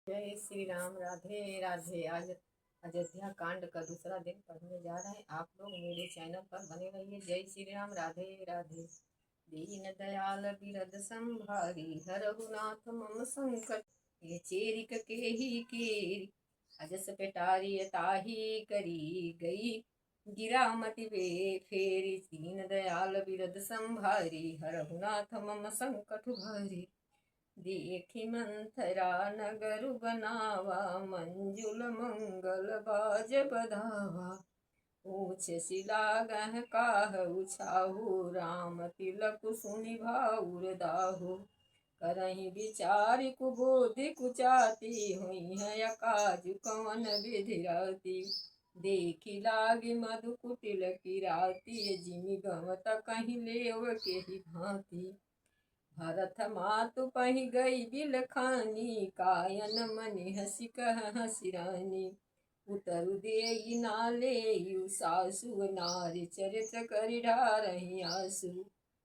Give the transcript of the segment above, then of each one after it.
जय श्री राम। राधे राधे। आज अयोध्या कांड का दूसरा दिन पढ़ने जा रहे हैं। आप लोग मेरे चैनल पर बने रहिए। जय श्री राम। राधे राधे। दीन दयाल बिरद संभारी हरहु नाथ मम संकट। ये चेरिक के अजस पेटारी ताही करी गई। गिरा मति वे फेरी। दीन दयाल बिरद संभारी हरहु नाथ मम संकट भारी। देखी मंथरा नगर बनावा मंजुल मंगल बाज बधावा। ऊंच शिला गह काह उछाहु राम तिलक सुनि भाउर दाहु। करहि विचार कुबोधि कुचाती हुई है अकाज कवन विधिराती। देखी लागी मधु कुटिल की राती जिमि गवत कहीं लेव के ही भांति। भरत मातु पहि गई बिलखानी कायन मनि हसी कह हसिरानी। उतरु देई नाले सासु नारी चरित्र करि ढारहि आसु।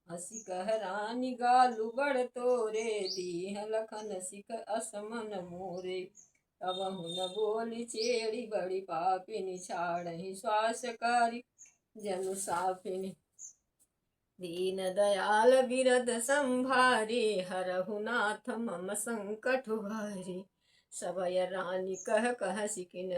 हसी कह रानी गालु बड़ तोरे दीह लखन सिख असमन मोरे। तब हुन बोली चेड़ी बड़ी पापिनी छाड़हि श्वास कारी जनु सापिनी। दीन दयाल बिरद संभारी हरहु नाथ मम संकट भारी। सबय रानी कह कह सिकिन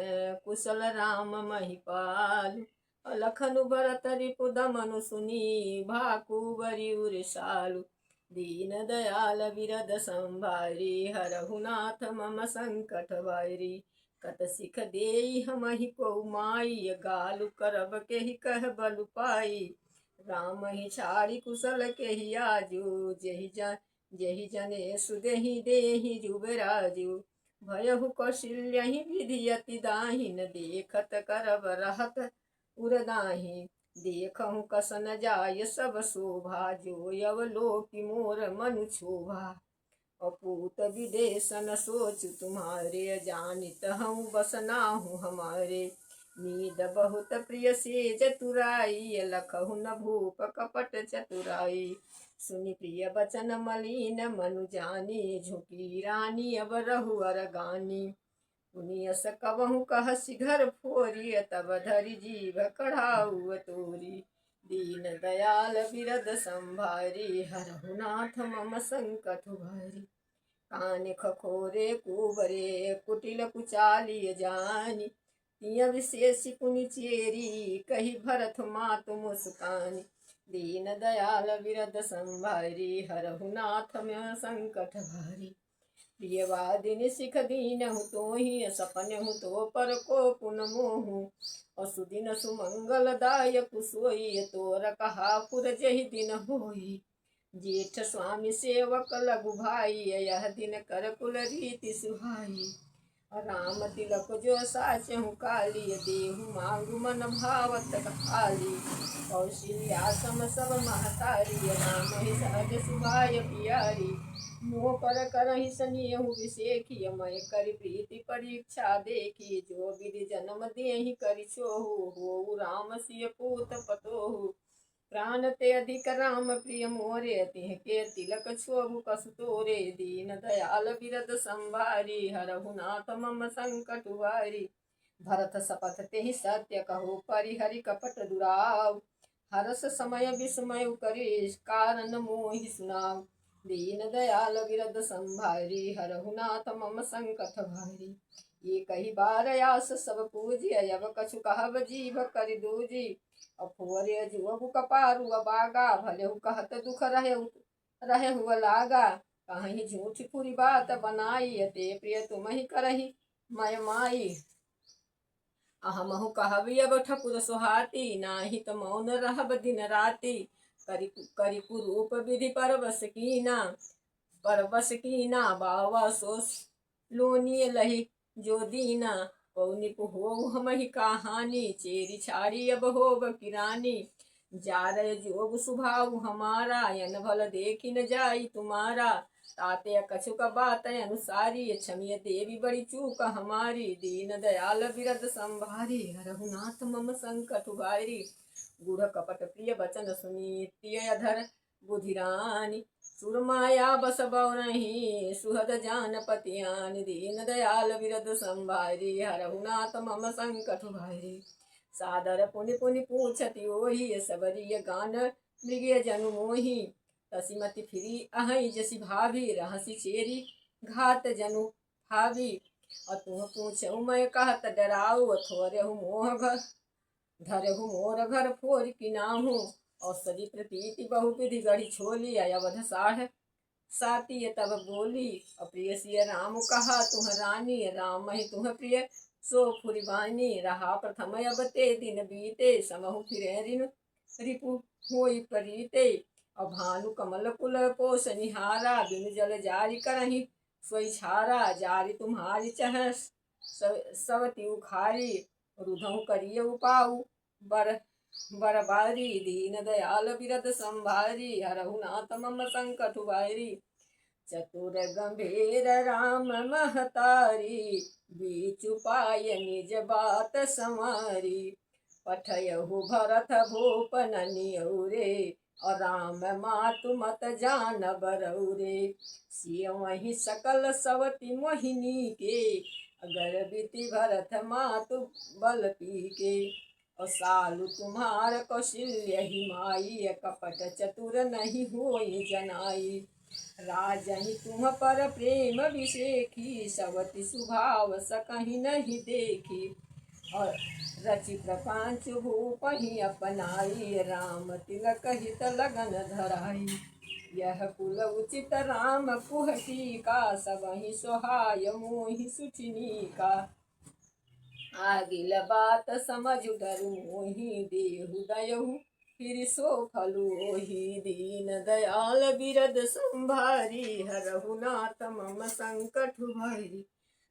कुशल राम महिपाल। लखनु भरत रिपु दमनु सुनी भाकु बरी उरिसालु। दीन दयाल बिरद संभारी हरहु नाथ मम संकट भारी। कत सिख देई हमहि को माई गालु करब के ही कह बलु पाई। राम ही छाड़ी कुशल के ही आजू जही जने सुदेही देही जुबराजू। भयहु कौशल्य ही विधि अति दाहिन देखत करब रहत उरदाही। देखहु कसन जाय सब शोभा जो अवलोकि मोर मनु क्षोभा। अपूत विदेशन सोच तुम्हारे जानित हूँ बसनाहु हमारे। नीद बहुत प्रिय से चतुराई लखहु न भूप कपट चतुराई। सुनि प्रिय बचन मलिन मनु जानी झुकी रानी अब रहुअर गानी। पुनियस कबहु कहसि घर फोरी तब धरि जीव कढ़ाऊ तोरी। दीन दयाल बिरद संभारी हरहु नाथ मम संकट भारी। कान खखोरे कुबरे कुटिल कुचालिय जानी। तिय विशेष पुनि चेरी कही भरत मातु मुस्कानी। दीन दयाल बिरद संभारी हरहु नाथ में संकट भारी। प्रियवादिनी सिख दीनहु तोहि सपनहु तो पर को पुन मोहु। असुदिन सुमंगल दायक सोई तोर कहा पुर जहि दिन होई। जेठ स्वामी सेवक लघु भाई यह दिन कर कुल रीति सुहाई। राम तिलक जो साचहु काली देहु मांगु मन भावत खाली। कौशल्या सम सब महतारी राम ही सहज सुभाय पियारी। मोह पर करहि सनियहु विषेखी मय करि प्रीति परीक्षा देखी। जो विधि जन्म देहि करि छोहु होउ राम सिय पूत पतोहु। प्राण ते अधिक राम प्रिय मोरे तिह के तिलक छोहु कसु तोरे। दीन दयाल बिरद संभारी हरहु नाथ मम संकट भारी। भरत शपथ तेहि सत्य कहो परिहरि कपट दुराव। हरस समय विस्मय करि कारण मोहि सुनाव। दीन दयाल बिरद संभारी हरहु नाथ मम संकट भारी। ये कही बार आस सब पूजी अब कछु कहब जीव करि दूजी। अफोरे जुअबु कपारु अबागा भलेहु कहत दुख रहे हुआ लागा। कहीं झूठ पूरी बात बनाई ते प्रिय तुम ही करही मय माई। अहमहु कहबी अब ठकुर सुहाती नाही तो मौन रहब दिन राती। करी कुरूप विधि परवश कीना बावा सो लोनिय लही जो दीना। पौनिक हो हम ही कहानी चेरी छाड़ी अब होब किरानी। जारय जोग सुभाव हमारा यन भल देखी न जाई तुम्हारा। ताते कछु का बात अनुसारी क्षमिय देवी बड़ी चूक हमारी। दीन दयाल बिरद संभारी हरहु नाथ मम संकट भारी। गुढ़ कपट प्रिय बचन सुनी प्रिय अधर बुधिरानी। सुरमाया बस नहीं सुहद जान पतियान दीन दयाल बिरद संभारी हरहु नाथ मम संकट भारी सादर पुनि पुनि पूछति ओहि सबरिय गान मृग जनु मोहि तसिमति फिरी अहै जसि भाभी रहसि चेरी घात जनु भावी अतुह पूछऊ मैं कहत डराऊ थोरहु मोह घर धरहु मोर घर फोर की नाहू औषधि प्रतीति बहु विधि गढ़ी छोली अवध साढ़ साती तब बोली अप्रिय सिय राम कहा तुह रानी राम ही तुह प्रिय सो फुरिबानी रहा प्रथम अब ते दिन बीते समहु फिरे ऋण रिपु होई परीते अभानु कमल कुल पोष निहारा बिनु जल जारी करही सोई छारा जारी तुम्हारी चह सवती उखारी रुधऊ करिय उपाऊ बरबारी दीन दयाल बिरद संभारी हरहु नाथ मम संकट वारी चतुर गंभीर राम महतारी बीचु पाय निज बात संवारी पठयहु भरत भूप ननियौरे और राम मातु मत जान बरौरे सिय वही सकल सवती मोहिनी के अगर बीती भरत मातु बल पी के और सालु तुम्हार कौशल्य ही माई कपट चतुर नहीं होई जनाई राजहि तुम पर प्रेम विषेखी सवति स्वभाव सकहि नहीं देखी और रचि प्रपंच भूपहि अपनाई राम तिलक हित लगन धराई यह कुल उचित राम कुहती का सबहि सोहाय मोहि सुचिनी का आगिल बात समझ डरु मोहि देहु दयहु फिर सो फलु ओहि दीन दयाल बिरद संभारी हरहु नाथ मम संकट भारी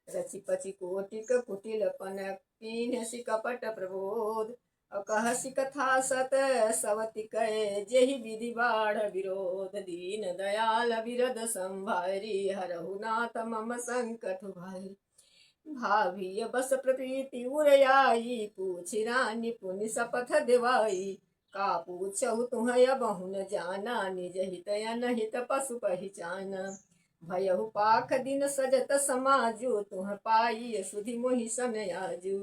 रचि पचि कोटिक कुटिल पन सि कपट प्रबोध अकहसि कथा सत सवति कै जेहि विधि बाढ़ विरोध दीन दयाल बिरद संभारी हरहु नाथ मम संकट भारी भाभी बस प्रकृति उरयाई पूछि रानी पुनि शपथ दिवाई का पूछहु तुह बहु न जाना निज हित अनहित पशु पहचान भयहु पाख दिन सजत समाजु तुह पाई सुधि मोहि सन आजु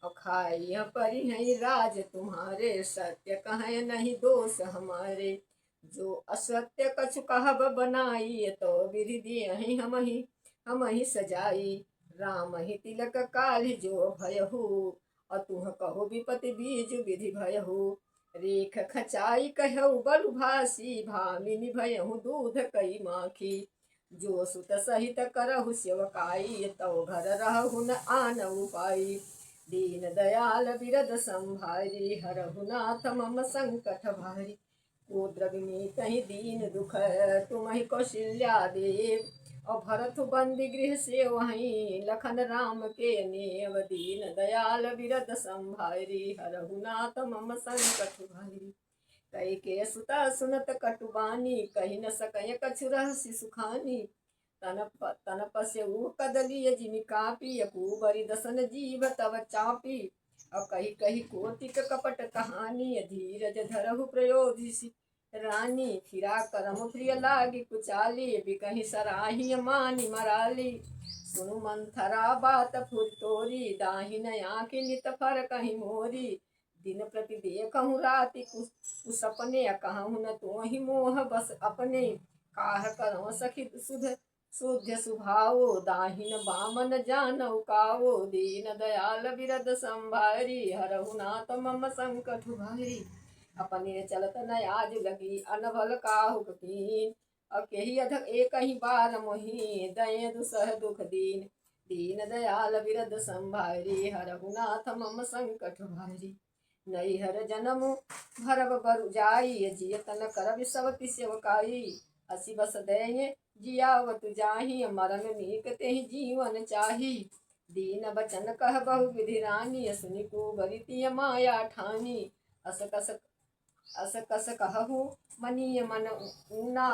अखाई परिहै राज तुम्हारे सत्य कह नहीं दोष हमारे जो असत्य कछु कहब बनाई तो विधि दियहि हम ही सजाई राम ही तिलक काल जो भयहु अतुह कहो विपति बीज विधि भयहु रेख खचाई कहु बलु भासी भामिनी भयहु दूध कई माखी जो सुत सहित करहु सेवकाई तव घर रहु न आन उपाई दीन दयाल बिरद संभारी हरहु नाथ मम संकट भारी कोद्र विनीत ही दीन दुख तुम्हि कौशल्या देव और भरत बंदी गृह से वहीं लखन राम के नेव दीन दयाल बिरद संभारी हरहु नाथ मम संकट भारी कई के सुता सुनत कटुबानी कही न सकय कछु रहसि सुखानी तन पस्यु कदलिय जिमि कापी अपूबरी दसन जीव तव चापी और कही कही कोटिक कपट कहानी धीरज धरहु प्रयोधिसी रानी फिरा करम प्रिय लागी कुचाली बिकहि सराही मानी मराली सुनु मंथरा बात फुर तोरी दाहिन आँखि नित फर कहीं मोरी दिन प्रति देखहु राति कुसपने कहूँ न तो ही मोह बस अपने काह करो सखी सुध शुद्ध सुभावो दाहिन बामन जानौ कावो दीन दयाल बिरद संभारी हरहु नाथ मम संकट भारी अपने चलत न आज लगी अनभल काहुक कीन अकेही अधक एक ही बार मोहि दय दुसह दुख दीन दीन दयाल बिरद संभारी हरहु नाथ मम संकट भारी नैहर जन्म भरब बरु जाई जियतन करब सवति सेवकाई असी बस दय जियावत जाहि मरण नीक तेहि जीवन चाही दीन बचन कह बहु विधि रानी सुनि कुबरिति माया ठानी अस कस कहु मनीय मन ऊना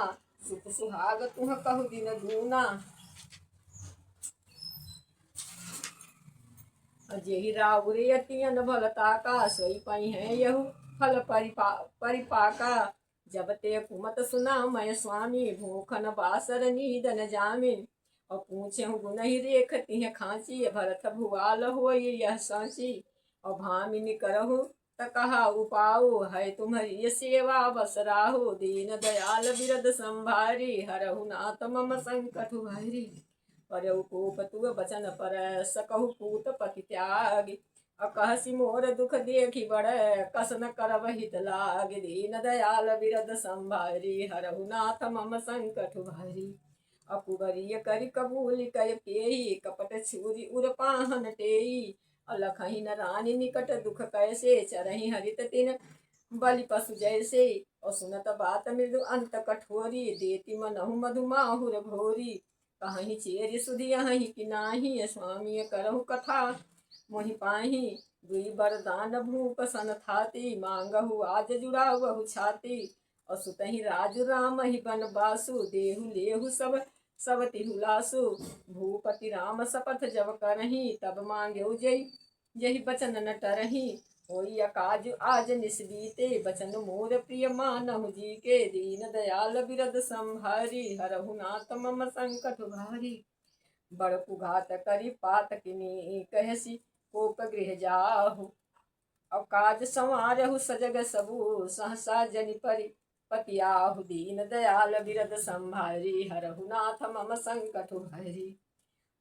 सुख सुहाग तुह कहु दिन दूना जेहि राउरे अतियन भलता का सोई पई है यहु फल परिपाका जब ते कुमत सुना मैं स्वामी, भूखन बासर नीदन जामिन। और पूछे गुण ही रेखती है खांसी, भरत भुआल हो यह सांसी। और भामिनी करहु त कहा उपाऊ, है तुम्हारी सेवा बस राहु। दीन दयाल बिरद संभारी, हरहु नाथ मम संकट भारी। पर कोप तु बचन पर सकहु पूत पति त्यागी। कहसी मोर दुख देखी बड़, कस न करब हित लागे। दीन दयाल बिरद संभारी, हरहु नाथ मम संकट भारी। अकुबरिय करि कबूल कय केही, कपट छुरी उर पाहन टेई। अलखहि न रानी निकट दुख कैसे, चरहि हरित तिन बलि पशु जैसे। और सुनत बात मृदु अंत कठोरी, देती मनहु मधु माहुर घोरी। कहीं चेरि सुधियहि कि नाही, स्वामी करहु कथा मोहि पाही। दुई बरदान भूप सन थाती, मांगहु आज जुड़ावहु छाती। और सुतहि राजु राम ही बनवासु, देहु लेहु सब तिहुलासु। भूपति राम शपथ जब करही, तब मांगे जही बचन न टरही। होई अकाज आज निस्बीते, बचन मोर प्रिय मानहु जी के। दीन दयाल बिरद संभारी, हरहु नाथ मम संकट भारी। बड़कु घात करी पात किनी, कहसी कोप गृह जाहु। और काज संवारहु सजग सबु, सहसा जनि परि पतियाहु। दीन दयाल बिरद संभारी, हरहु नाथ मम संकट भारी।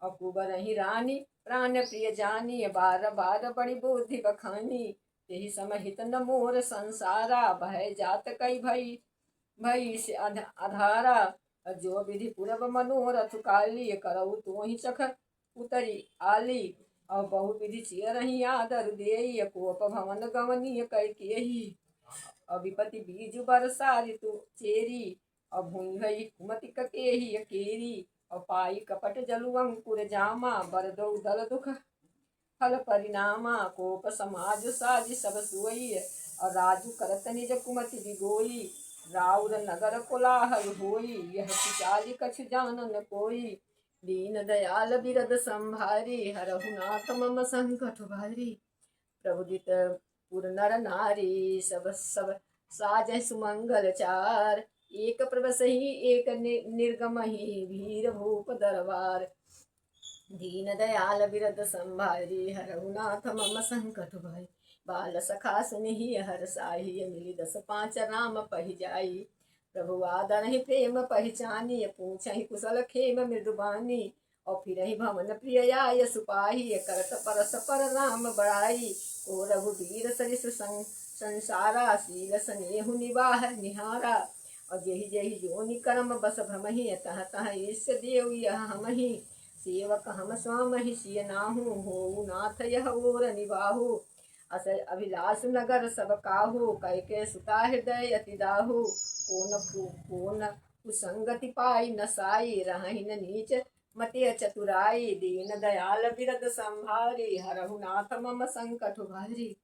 अकुबरहि रानी प्राण प्रिय जानी, बार बार बड़ी बुद्धि बखानी। तेहि समहित न मोर संसारा, भय जात कई भई से अधारा। जो विधि पूरब मनोरथ काली, करऊ तो ही चख उतरी आली। और बहु विधि चियरहि आदर देई, कोप भवन गमनीय कई केही। और विपति बीज बरसा ऋतु चेरी, और भूमि भई कुमति ककेही केरी। और पाई कपट जलु अंकुर जामा, बरदौ दल दुख फल परिणामा। कोप समाज साज सब सोई, और राजु करत निज कुमति बिगोई। राउर नगर कोलाहल होई, यह चाली कछु जानन कोई। दीन दयाल बिरद संभारी, हरहु नाथ मम संकट भारी। प्रबुदित पुर नर नारी, सब साजह सुमंगल चार। एक प्रबसहि एक निर्गमहि, भीर भूप दरबार। दीन दयाल बिरद संभारी, हरहु नाथ मम संकट भारी। बाल सखा सुनहि हरसाहि, मिली 10 5 राम पहि जाई। प्रभु आदरहि प्रेम पहिचानी, पूछहि कुशल खेम मृदुबानी। और फिरहि भवन प्रिय आय सुपाही, करत परस पर राम बड़ाई। ओ रघुबीर सरिस संसारा, शील स्नेहु निवाह निहारा। और जेहि जेहि जोनि कर्म बस भ्रमहि, तह तह ईश देव यह हमहि। सेवक हम स्वामहि सिय नाहु, होऊ नाथ यह ओर निबाहु। अस अभिलाष नगर सब काहू, कैके सुता हृदय अति दाहू। कोन कुसंगति पाई नसाई, रहहि न नीच मति चतुराई। दीन दयाल बिरद संभारी, हरहु नाथ मम संकट भारी।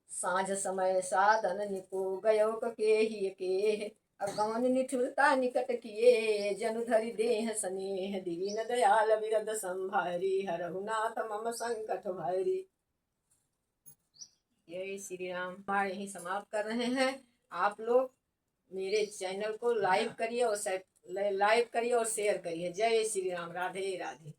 साँझ समय साधन निपो गयो ककेहि केह, अगमन निठुरता निकट किए। जनु धरि देह स्नेह, दीन दयाल बिरद संभारी, हरहु नाथ मम संकट भारी। जय श्री राम। हमारे यही समाप्त कर रहे हैं। आप लोग मेरे चैनल को लाइक करिए और शेयर करिए। जय श्री राम। राधे राधे।